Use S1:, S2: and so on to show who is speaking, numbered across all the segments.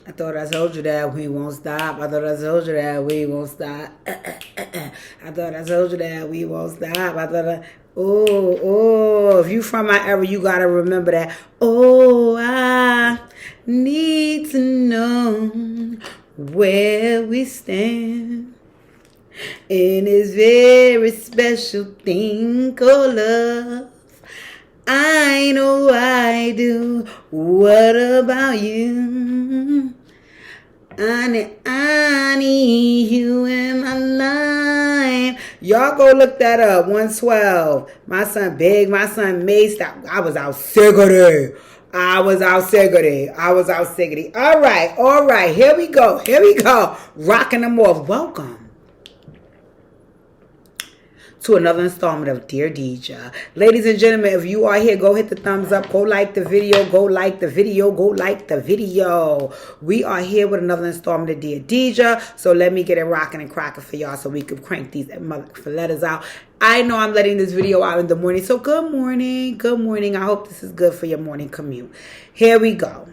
S1: I thought I told you that we won't stop. I thought I told you that we won't stop. I thought I told you that we won't stop. I thought I. Oh, if you from my era, you gotta remember that. Oh, I need to know where we stand in this very special thing called love. I know I do. What about you? I need you in my life. Y'all go look that up. 112. My son Big, my son Mace. I was out Siggity. I was out Siggity. I was out Siggity. All right. Here we go. Rocking them off. Welcome to another installment of Dear Deja. Ladies and gentlemen, if you are here, go hit the thumbs up, go like the video, We are here with another installment of Dear Deja, so let me get it rocking and cracking for y'all so we can crank these letters out. I know I'm letting this video out in the morning, so good morning. I hope this is good for your morning commute. Here we go.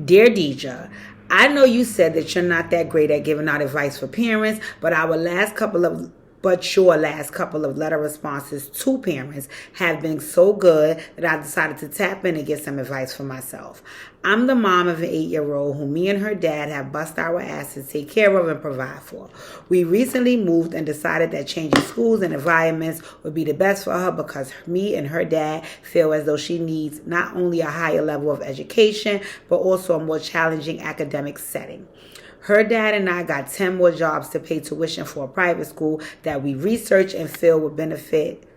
S1: Dear Deja, I know you said that you're not that great at giving out advice for parents, but your last couple of letter responses to parents have been so good that I decided to tap in and get some advice for myself. I'm the mom of an 8-year-old who me and her dad have bust our asses to take care of and provide for. We recently moved and decided that changing schools and environments would be the best for her because me and her dad feel as though she needs not only a higher level of education, but also a more challenging academic setting. Her dad and I got 10 more jobs to pay tuition for a private school that we research and feel would benefit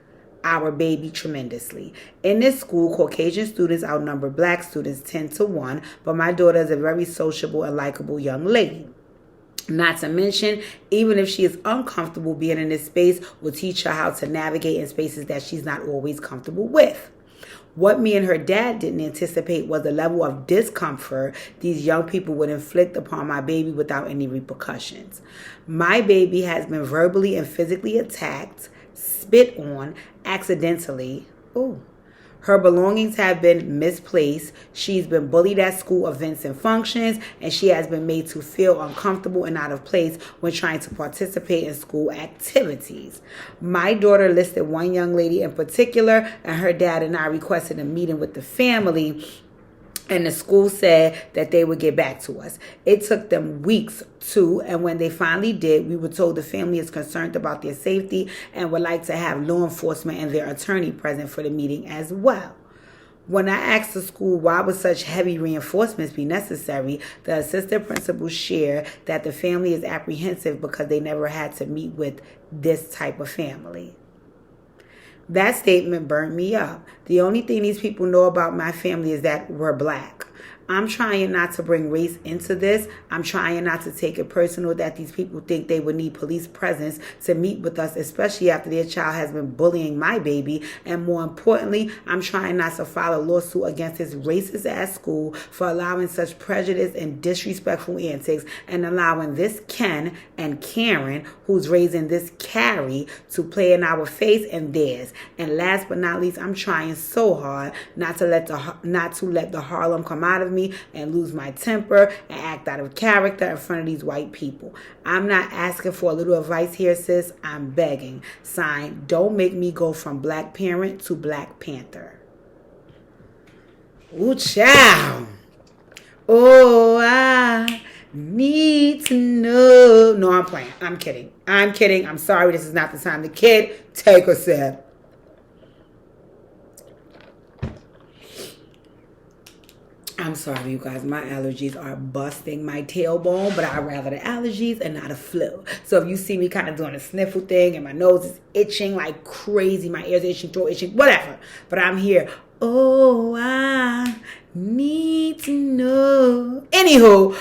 S1: our baby tremendously. In this school, Caucasian students outnumber black students 10-1, but my daughter is a very sociable and likable young lady. Not to mention, even if she is uncomfortable being in this space, we'll teach her how to navigate in spaces that she's not always comfortable with. What me and her dad didn't anticipate was the level of discomfort these young people would inflict upon my baby without any repercussions. My baby has been verbally and physically attacked, spit on, accidentally. Her belongings have been misplaced. She's been bullied at school events and functions, and she has been made to feel uncomfortable and out of place when trying to participate in school activities. My daughter listed one young lady in particular, and her dad and I requested a meeting with the family, and the school said that they would get back to us. It took them weeks too, and when they finally did, we were told the family is concerned about their safety and would like to have law enforcement and their attorney present for the meeting as well. When I asked the school why would such heavy reinforcements be necessary, the assistant principal shared that the family is apprehensive because they never had to meet with this type of family. That statement burned me up. The only thing these people know about my family is that we're black. I'm trying not to bring race into this. I'm trying not to take it personal that these people think they would need police presence to meet with us, especially after their child has been bullying my baby. And more importantly, I'm trying not to file a lawsuit against this racist ass school for allowing such prejudice and disrespectful antics and allowing this Ken and Karen, who's raising this Carrie, to play in our face and theirs. And last but not least, I'm trying so hard not to let the Harlem come out of me and lose my temper and act out of character in front of these white people. I'm not asking for a little advice here, sis. I'm begging. Signed, don't make me go from black parent to Black Panther. Ooh, child. Oh, I need to know. No, I'm playing. I'm kidding. I'm sorry. This is not the time to kid. Take a sip. I'm sorry, you guys. My allergies are busting my tailbone, but I'd rather the allergies and not a flu. So if you see me kind of doing a sniffle thing and my nose is itching like crazy, my ears itching, throat itching, whatever. But I'm here. Oh, I need to know. Anywho,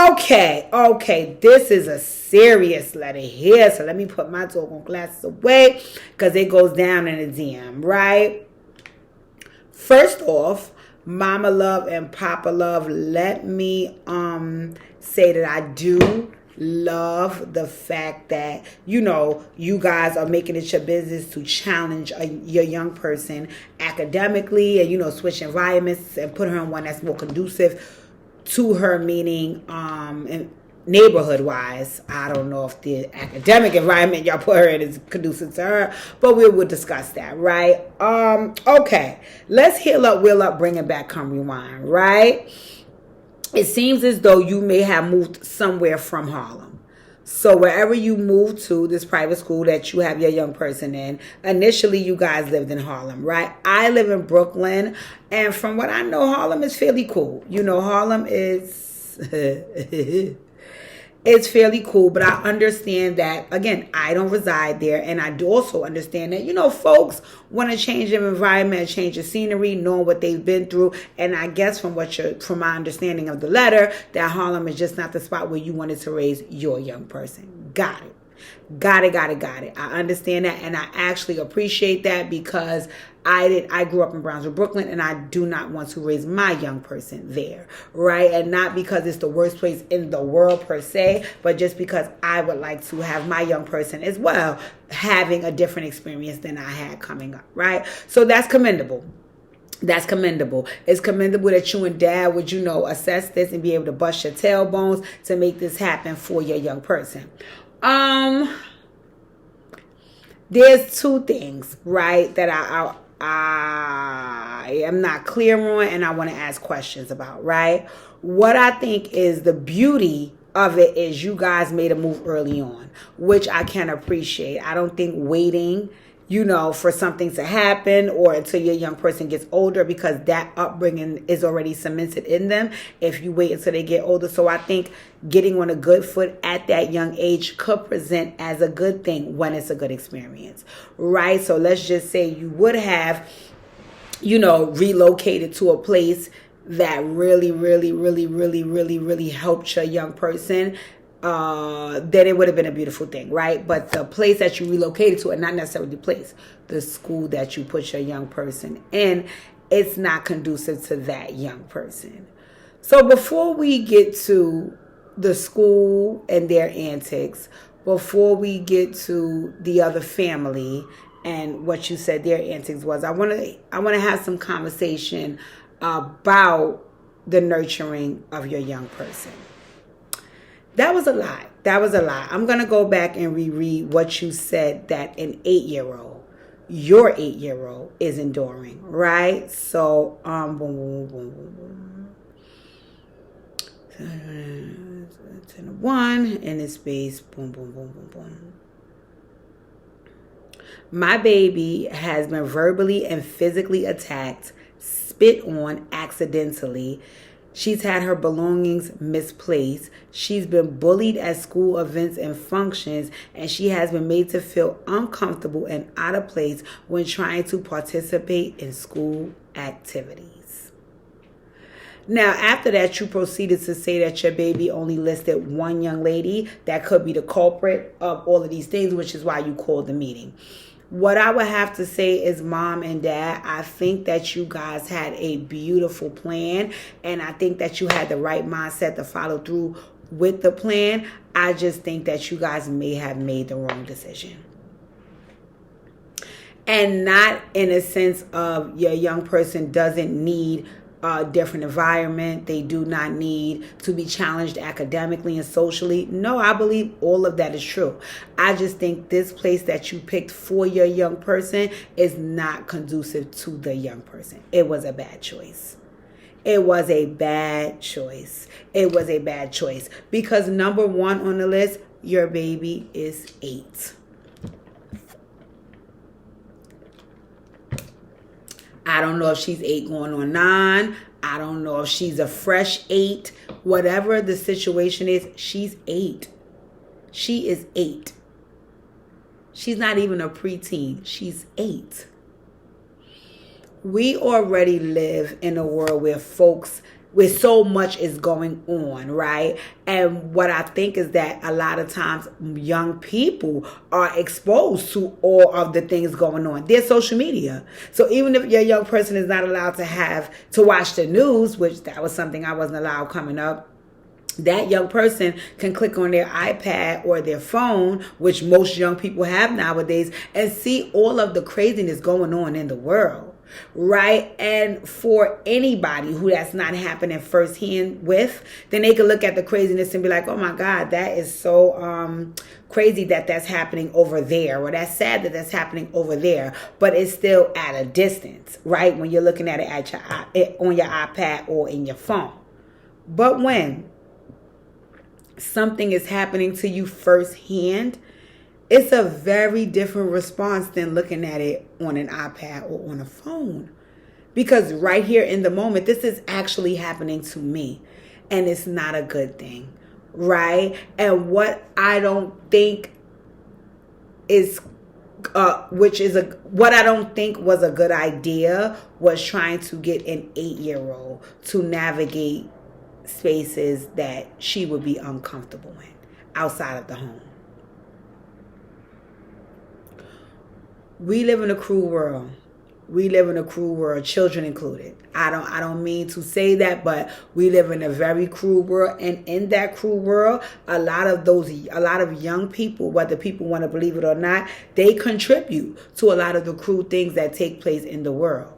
S1: okay. This is a serious letter here. So let me put my doggone glasses away because it goes down in a DM, right? First off, Mama Love and Papa Love, let me say that I do love the fact that, you guys are making it your business to challenge your young person academically and, switch environments and put her in one that's more conducive to her, meaning neighborhood wise. I don't know if the academic environment y'all put her in is conducive to her, but we will discuss that, right? Okay, let's heal up, wheel up, bring it back, come rewind, right? It seems as though you may have moved somewhere from Harlem. So wherever you moved to, this private school that you have your young person in, initially you guys lived in Harlem, right? I live in Brooklyn, and from what I know, Harlem is fairly cool. You know, Harlem is... it's fairly cool, but I understand that, again, I don't reside there, and I do also understand that, you know, folks want to change their environment, change the scenery, knowing what they've been through, and I guess from my understanding of the letter, that Harlem is just not the spot where you wanted to raise your young person. Got it. Got it. I understand that, and I actually appreciate that, because I grew up in Brownsville, Brooklyn, and I do not want to raise my young person there, right? And not because it's the worst place in the world per se, but just because I would like to have my young person as well having a different experience than I had coming up, right? So that's commendable. That's commendable. It's commendable that you and dad would, you know, assess this and be able to bust your tailbones to make this happen for your young person. There's two things, right, that I am not clear on, and I want to ask questions about, right? What I think is the beauty of it is you guys made a move early on, which I can appreciate. I don't think waiting, you know, for something to happen or until your young person gets older, because that upbringing is already cemented in them if you wait until they get older. So I think getting on a good foot at that young age could present as a good thing when it's a good experience, right? So let's just say you would have, you know, relocated to a place that really helped your young person. Then it would have been a beautiful thing, right? But the place that you relocated to, and not necessarily the place, the school that you put your young person in, it's not conducive to that young person. So before we get to the school and their antics, before we get to the other family and what you said their antics was, I want to have some conversation about the nurturing of your young person. That was a lot. I'm going to go back and reread what you said that an 8-year-old, your 8-year-old, is enduring, right? So, boom, boom, boom, boom, boom. 1 in the space, boom, boom, boom, boom, boom. My baby has been verbally and physically attacked, spit on accidentally. She's had her belongings misplaced. She's been bullied at school events and functions, and she has been made to feel uncomfortable and out of place when trying to participate in school activities. Now, after that, you proceeded to say that your baby only listed one young lady that could be the culprit of all of these things, which is why you called the meeting. What I would have to say is, Mom and Dad, I think that you guys had a beautiful plan, and I think that you had the right mindset to follow through with the plan. I just think that you guys may have made the wrong decision. And not in a sense of your young person doesn't need a different environment. They do not need to be challenged academically and socially. No, I believe all of that is true. I just think this place that you picked for your young person is not conducive to the young person. It was a bad choice. It was a bad choice. Because number 1 on the list, your baby is 8. I don't know if she's 8 going on 9. I don't know if she's a fresh 8. Whatever the situation is, she's 8. She is 8. She's not even a preteen. She's 8. We already live in a world where so much is going on, right? And what I think is that a lot of times young people are exposed to all of the things going on. There's social media. So even if your young person is not allowed to watch the news, which that was something I wasn't allowed coming up, that young person can click on their iPad or their phone, which most young people have nowadays, and see all of the craziness going on in the world. right? And for anybody who that's not happening firsthand with, then they can look at the craziness and be like, oh my God, that is so crazy that that's happening over there, or that's sad that that's happening over there, but it's still at a distance, right? When you're looking at it on your iPad or in your phone. But when something is happening to you firsthand, it's a very different response than looking at it on an iPad or on a phone. Because right here in the moment, this is actually happening to me. And it's not a good thing, right? And what I don't think is, what I don't think was a good idea was trying to get an 8-year-old to navigate spaces that she would be uncomfortable in outside of the home. We live in a cruel world. We live in a cruel world, children included. I don't mean to say that, but we live in a very cruel world. And in that cruel world, a lot of young people, whether people want to believe it or not, they contribute to a lot of the cruel things that take place in the world.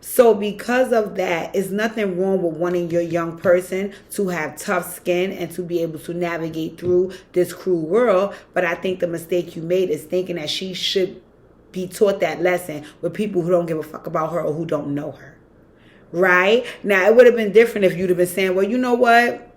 S1: So because of that, it's nothing wrong with wanting your young person to have tough skin and to be able to navigate through this cruel world. But I think the mistake you made is thinking that she should be taught that lesson with people who don't give a fuck about her or who don't know her. Right? Now, it would have been different if you'd have been saying, well, you know what?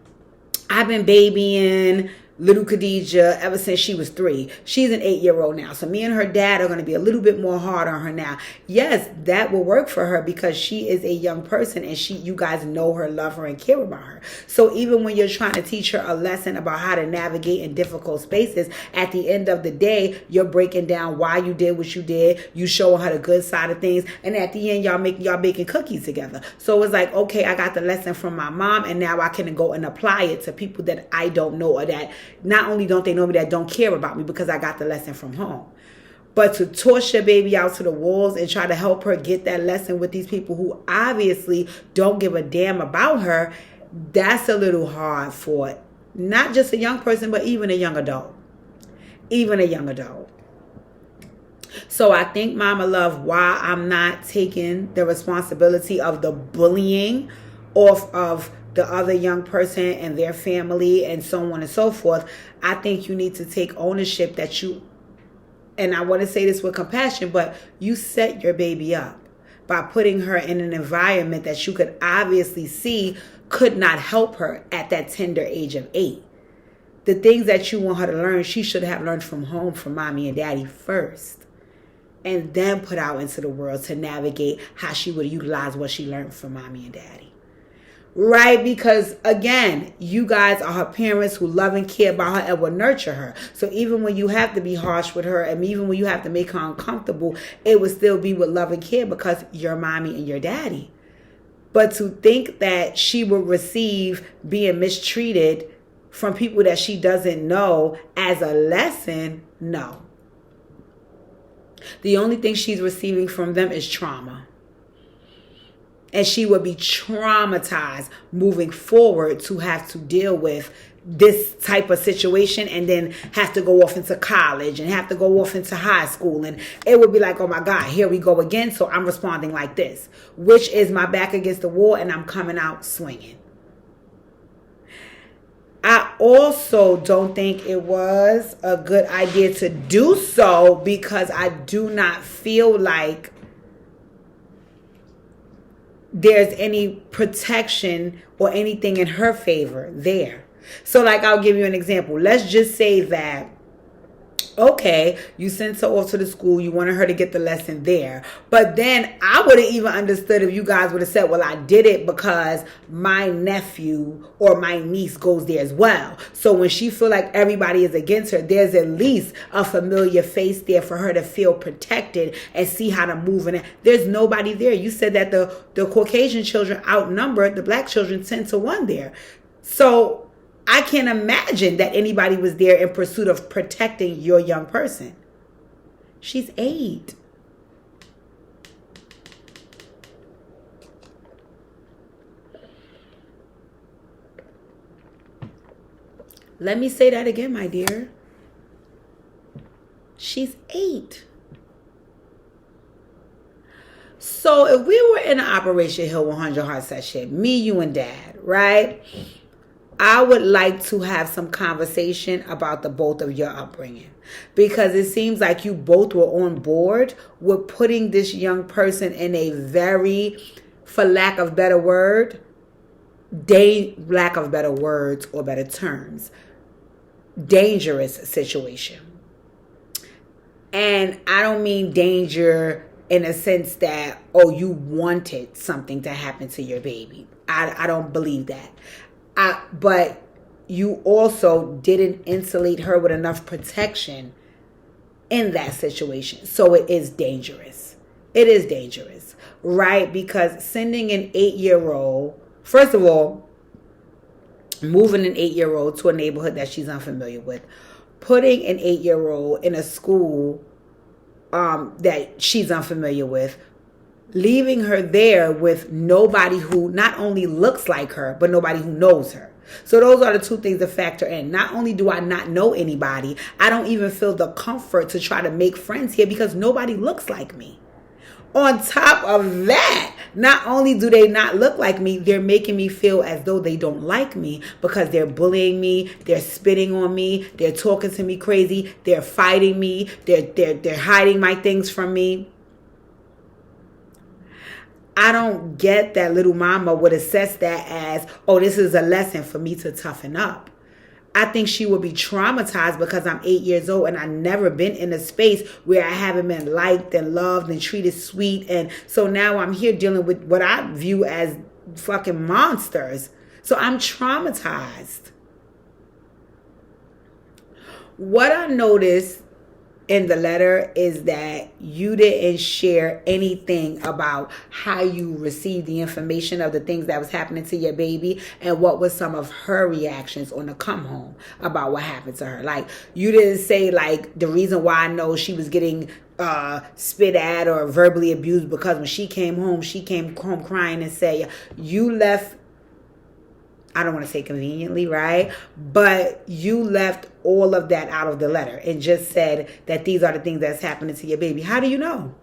S1: I've been babying little Khadijah ever since she was 3. She's an 8-year-old now. So me and her dad are going to be a little bit more hard on her now. Yes, that will work for her because she is a young person and you guys know her, love her, and care about her. So even when you're trying to teach her a lesson about how to navigate in difficult spaces, at the end of the day, you're breaking down why you did what you did. You showing her the good side of things. And at the end, y'all baking cookies together. So it's like, okay, I got the lesson from my mom and now I can go and apply it to people that I don't know or that not only don't they know me, that don't care about me because I got the lesson from home. But to toss your baby out to the wolves and try to help her get that lesson with these people who obviously don't give a damn about her, that's a little hard for not just a young person, but even a young adult. Even a young adult. So I think, Mama Love, why I'm not taking the responsibility of the bullying off of the other young person and their family and so on and so forth, I think you need to take ownership that you, and I want to say this with compassion, but you set your baby up by putting her in an environment that you could obviously see could not help her at that tender age of 8. The things that you want her to learn, she should have learned from home, from mommy and daddy first, and then put out into the world to navigate how she would utilize what she learned from mommy and daddy. Right? Because again, you guys are her parents who love and care about her and will nurture her. So even when you have to be harsh with her and even when you have to make her uncomfortable, it will still be with love and care because you're mommy and your daddy. But to think that she will receive being mistreated from people that she doesn't know as a lesson, no. The only thing she's receiving from them is trauma. And she would be traumatized moving forward to have to deal with this type of situation and then have to go off into college and have to go off into high school. And it would be like, oh my God, here we go again. So I'm responding like this, which is my back against the wall and I'm coming out swinging. I also don't think it was a good idea to do so because I do not feel like there's any protection or anything in her favor there. So like, I'll give you an example. Let's just say that, okay, you sent her off to the school. You wanted her to get the lesson there. But then I would have even understood if you guys would have said, well, I did it because my nephew or my niece goes there as well. So when she feel like everybody is against her, there's at least a familiar face there for her to feel protected and see how to move in it. There's nobody there. You said that the Caucasian children outnumbered the black children 10-1 there. So I can't imagine that anybody was there in pursuit of protecting your young person. She's 8. Let me say that again, my dear. She's 8. So if we were in an Operation Hill 100 Heart session, me, you, and Dad, right? I would like to have some conversation about the both of your upbringing, because it seems like you both were on board with putting this young person in a very, for lack of better word, lack of better words or better terms, dangerous situation. And I don't mean danger in a sense that, oh, you wanted something to happen to your baby. I don't believe that. But you also didn't insulate her with enough protection in that situation. So it is dangerous. It is dangerous, right? Because sending an 8-year-old, first of all, moving an 8-year-old to a neighborhood that she's unfamiliar with, putting an 8-year-old in a school that she's unfamiliar with, leaving her there with nobody who not only looks like her, but nobody who knows her. So those are the two things that factor in. Not only do I not know anybody, I don't even feel the comfort to try to make friends here because nobody looks like me. On top of that, not only do they not look like me, they're making me feel as though they don't like me because they're bullying me, they're spitting on me, they're talking to me crazy, they're fighting me, they're hiding my things from me. I don't get that little mama would assess that as, oh, this is a lesson for me to toughen up. I think she would be traumatized because I'm 8 years old and I've never been in a space where I haven't been liked and loved and treated sweet. And so now I'm here dealing with what I view as fucking monsters. So I'm traumatized. What I noticed in the letter is that you didn't share anything about how you received the information of the things that was happening to your baby and what was some of her reactions on the come home about what happened to her. Like, you didn't say, like, the reason why I know she was getting spit at or verbally abused because when she came home crying and said, you left, I don't want to say conveniently, right? But you left all of that out of the letter and just said that these are the things that's happening to your baby. How do you know?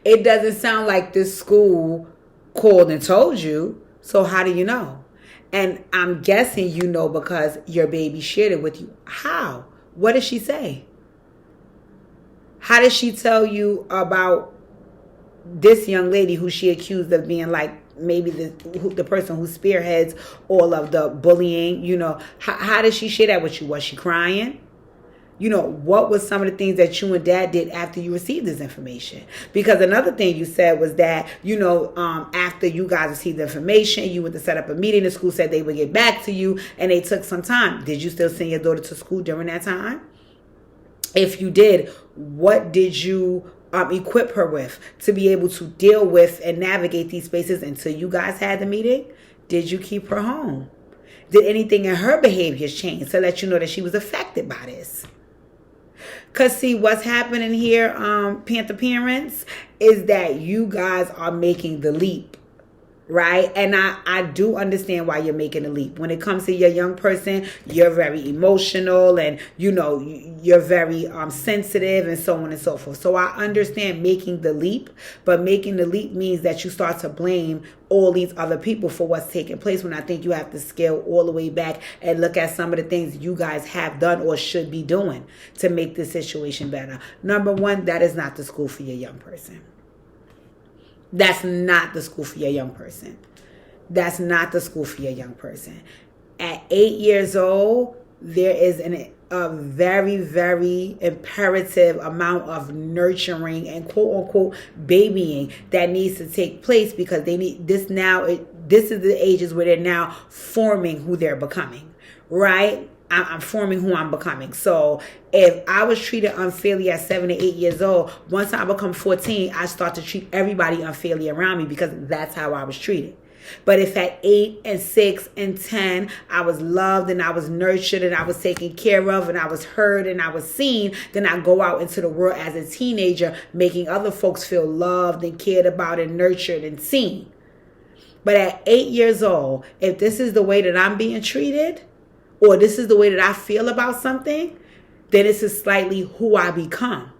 S1: It doesn't sound like this school called and told you. So how do you know? And I'm guessing you know because your baby shared it with you. How? What did she say? How did she tell you about this young lady who she accused of being like maybe the person who spearheads all of the bullying? You know, how did she share that with you? Was she crying? You know, what was some of the things that you and Dad did after you received this information? Because another thing you said was that, you know, after you guys received the information, you went to set up a meeting. The school said they would get back to you and they took some time. Did you still send your daughter to school during that time? If you did, what did you equip her with to be able to deal with and navigate these spaces until you guys had the meeting? Did you keep her home? Did anything in her behaviors change to let you know that she was affected by this? Because see, what's happening here, Panther parents, is that you guys are making the leap. Right? And I do understand why you're making a leap. When it comes to your young person, you're very emotional and, you know, you're very sensitive and so on and so forth. So I understand making the leap, but making the leap means that you start to blame all these other people for what's taking place, when I think you have to scale all the way back and look at some of the things you guys have done or should be doing to make this situation better. Number one, that is not the school for your young person. That's not the school for your young person. That's not the school for your young person. At 8 years old, there is a very, very imperative amount of nurturing and quote unquote babying that needs to take place, because they need this now. This is the ages where they're now forming who they're becoming, right? I'm forming who I'm becoming. So if I was treated unfairly at 7 to 8 years old, once I become 14, I start to treat everybody unfairly around me because that's how I was treated. But if at 8 and 6 and 10, I was loved and I was nurtured and I was taken care of and I was heard and I was seen, then I go out into the world as a teenager, making other folks feel loved and cared about and nurtured and seen. But at 8 years old, if this is the way that I'm being treated, or this is the way that I feel about something, then this is slightly who I become.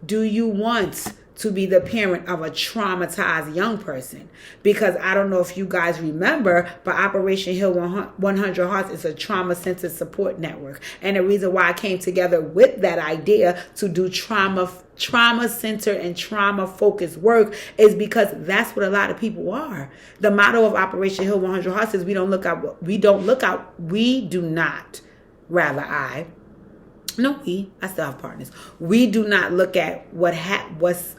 S1: Do you want to be the parent of a traumatized young person? Because I don't know if you guys remember, but Operation Heal 100 Hearts is a trauma-centered support network. And the reason why I came together with that idea to do trauma-centered and trauma-focused work is because that's what a lot of people are. The motto of Operation Heal 100 Hearts is we do not, I still have partners. We do not look at what's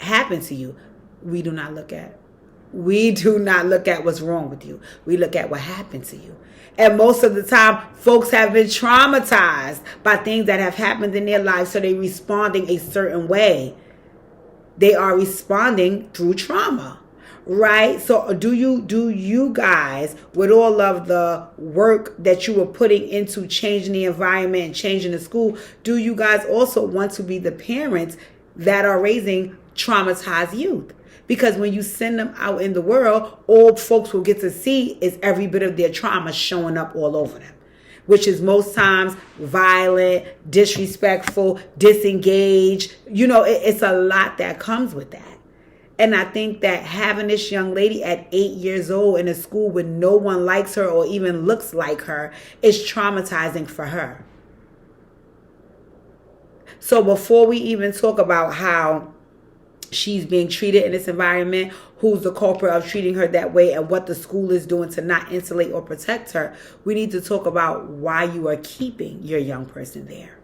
S1: happened to you. We do not look at what's wrong with you. We look at what happened to you. And most of the time, folks have been traumatized by things that have happened in their lives, so they're responding a certain way. They are responding through trauma. Right? So do you guys, with all of the work that you were putting into changing the environment and changing the school, do you guys also want to be the parents that are raising traumatized youth? Because when you send them out in the world, all folks will get to see is every bit of their trauma showing up all over them, which is most times violent, disrespectful, disengaged. It's a lot that comes with that. And I think that having this young lady at 8 years old in a school where no one likes her or even looks like her is traumatizing for her. So before we even talk about how she's being treated in this environment, who's the culprit of treating her that way, and what the school is doing to not insulate or protect her, we need to talk about why you are keeping your young person there.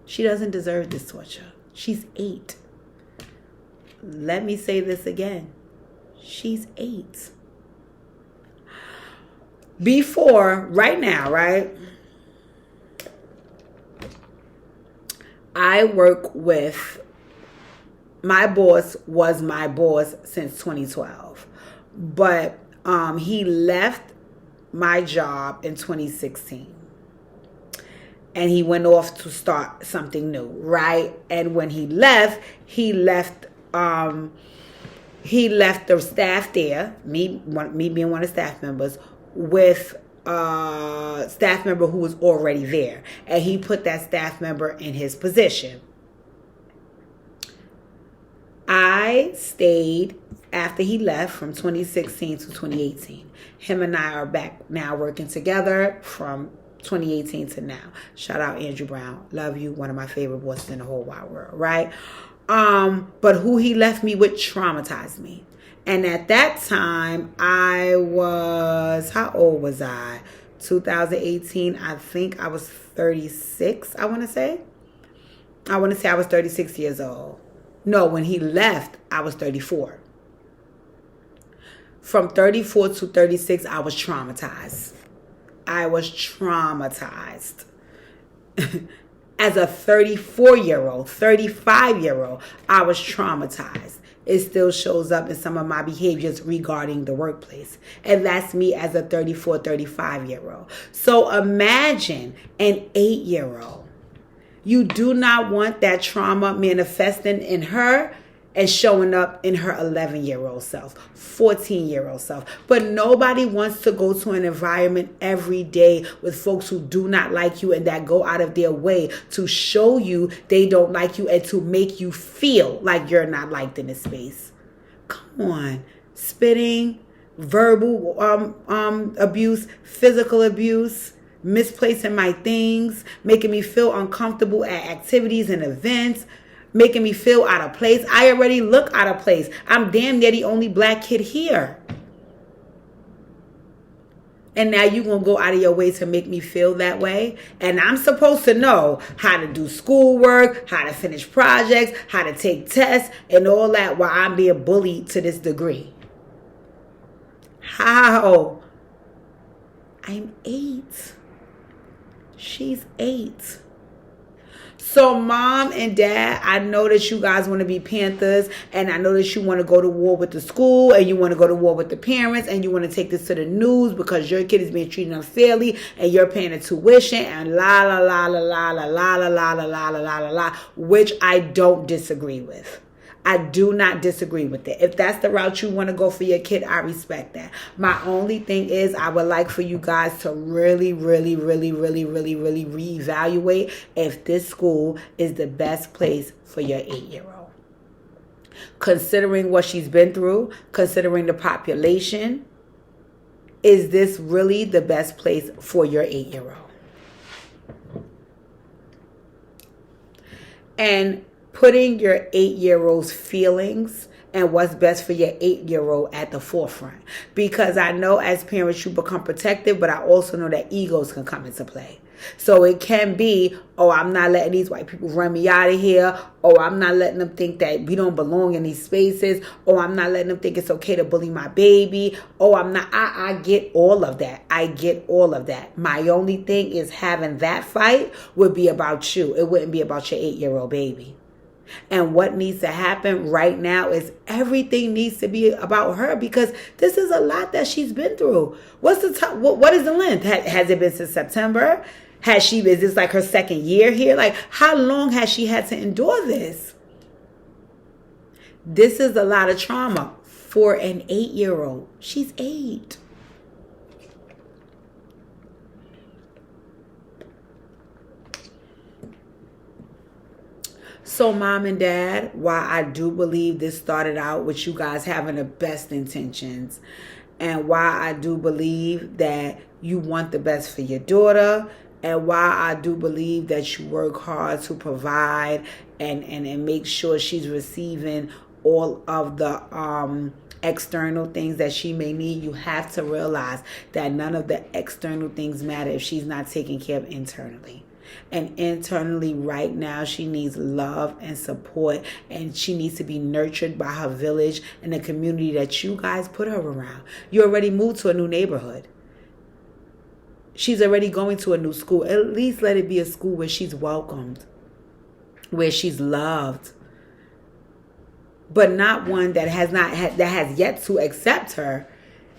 S1: She doesn't deserve this torture. She's 8. Let me say this again. She's 8. Right now, I work with, my boss was my boss since 2012. But he left my job in 2016. And he went off to start something new, right? And when he left the staff there, me being one of the staff members, with a staff member who was already there. And he put that staff member in his position. I stayed after he left from 2016 to 2018. Him and I are back now working together from 2018 to now. Shout out Andrew Brown. Love you. One of my favorite bosses in the whole wide world, right? But who he left me with traumatized me. And at that time, how old was I? 2018, I think I was 36, I want to say. I was 36 years old. No, when he left, I was 34. From 34 to 36, I was traumatized. As a 34-year-old, 35-year-old, I was traumatized. It still shows up in some of my behaviors regarding the workplace. And that's me as a 34, 35-year-old. So imagine an 8-year-old. You do not want that trauma manifesting in her and showing up in her 11-year-old self, 14-year-old self. But nobody wants to go to an environment every day with folks who do not like you and that go out of their way to show you they don't like you and to make you feel like you're not liked in this space. Come on. Spitting, verbal abuse, physical abuse, misplacing my things, making me feel uncomfortable at activities and events, making me feel out of place. I already look out of place. I'm damn near the only black kid here. And now you're going to go out of your way to make me feel that way? And I'm supposed to know how to do schoolwork, how to finish projects, how to take tests, and all that while I'm being bullied to this degree. How? I'm 8. She's 8. So mom and dad, I know that you guys want to be Panthers, and I know that you want to go to war with the school, and you want to go to war with the parents, and you want to take this to the news because your kid is being treated unfairly and you're paying the tuition and la la la la la la la la la la la la la la, which I don't disagree with. I do not disagree with it. If that's the route you want to go for your kid, I respect that. My only thing is I would like for you guys to really, really, really, really, really, really reevaluate if this school is the best place for your 8-year-old. Considering what she's been through, considering the population, is this really the best place for your 8-year-old? And putting your 8-year-old's feelings and what's best for your 8-year-old at the forefront. Because I know as parents you become protective, but I also know that egos can come into play. So it can be, oh, I'm not letting these white people run me out of here. Oh, I'm not letting them think that we don't belong in these spaces. Oh, I'm not letting them think it's okay to bully my baby. Oh, I'm not. I get all of that. I get all of that. My only thing is having that fight would be about you. It wouldn't be about your 8-year-old baby. And what needs to happen right now is everything needs to be about her, because this is a lot that she's been through. What's the top? What is the length? Has it been since September? Is this like her second year here? Like, how long has she had to endure this? This is a lot of trauma for an 8-year-old. She's 8. So mom and dad, while I do believe this started out with you guys having the best intentions, and why I do believe that you want the best for your daughter, and why I do believe that you work hard to provide and make sure she's receiving all of the external things that she may need, you have to realize that none of the external things matter if she's not taken care of internally. And internally right now she needs love and support, and she needs to be nurtured by her village and the community that you guys put her around. You already moved to a new neighborhood. She's already going to a new school. At least let it be a school where she's welcomed, where she's loved, but not one that has yet to accept her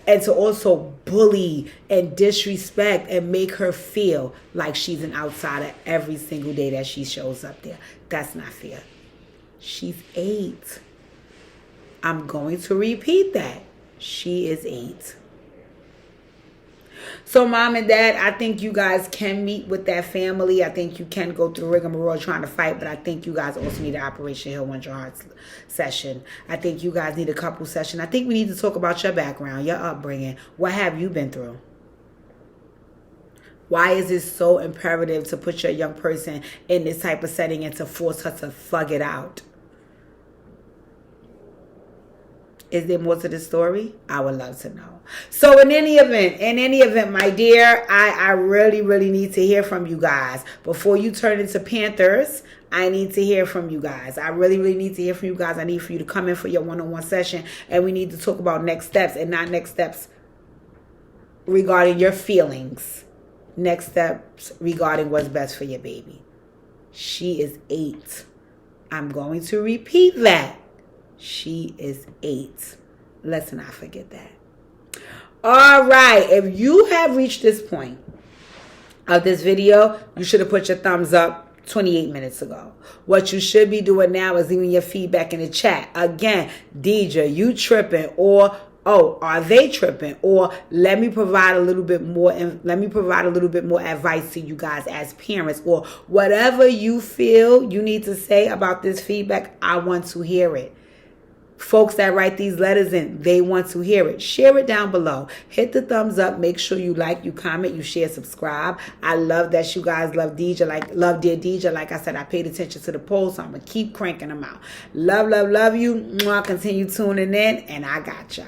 S1: and to also bully and disrespect and make her feel like she's an outsider every single day that she shows up there. That's not fair. She's 8. I'm going to repeat that. She is 8. So mom and dad, I think you guys can meet with that family. I think you can go through rigmarole trying to fight, but I think you guys also need an Operation Heal One Your Heart session. I think you guys need a couple session. I think we need to talk about your background, your upbringing. What have you been through? Why is it so imperative to put your young person in this type of setting and to force her to thug it out? Is there more to the story? I would love to know. So in any event, my dear, I really, really need to hear from you guys. Before you turn into Panthers, I need to hear from you guys. I really, really need to hear from you guys. I need for you to come in for your one-on-one session, and we need to talk about next steps, and not next steps regarding your feelings. Next steps regarding what's best for your baby. She is 8. I'm going to repeat that. She is 8. Let's not forget that. All right. If you have reached this point of this video, you should have put your thumbs up 28 minutes ago. What you should be doing now is leaving your feedback in the chat. Again, Deidre, you tripping, or oh, are they tripping? Or let me provide a little bit more, and let me provide a little bit more advice to you guys as parents, or whatever you feel you need to say about this feedback. I want to hear it. Folks that write these letters in, they want to hear it. Share it down below. Hit the thumbs up. Make sure you like, you comment, you share, subscribe. I love that you guys love Deidre, love dear Deidre. Like I said, I paid attention to the polls, so I'm going to keep cranking them out. Love, love, love you. Continue tuning in, and I got y'all.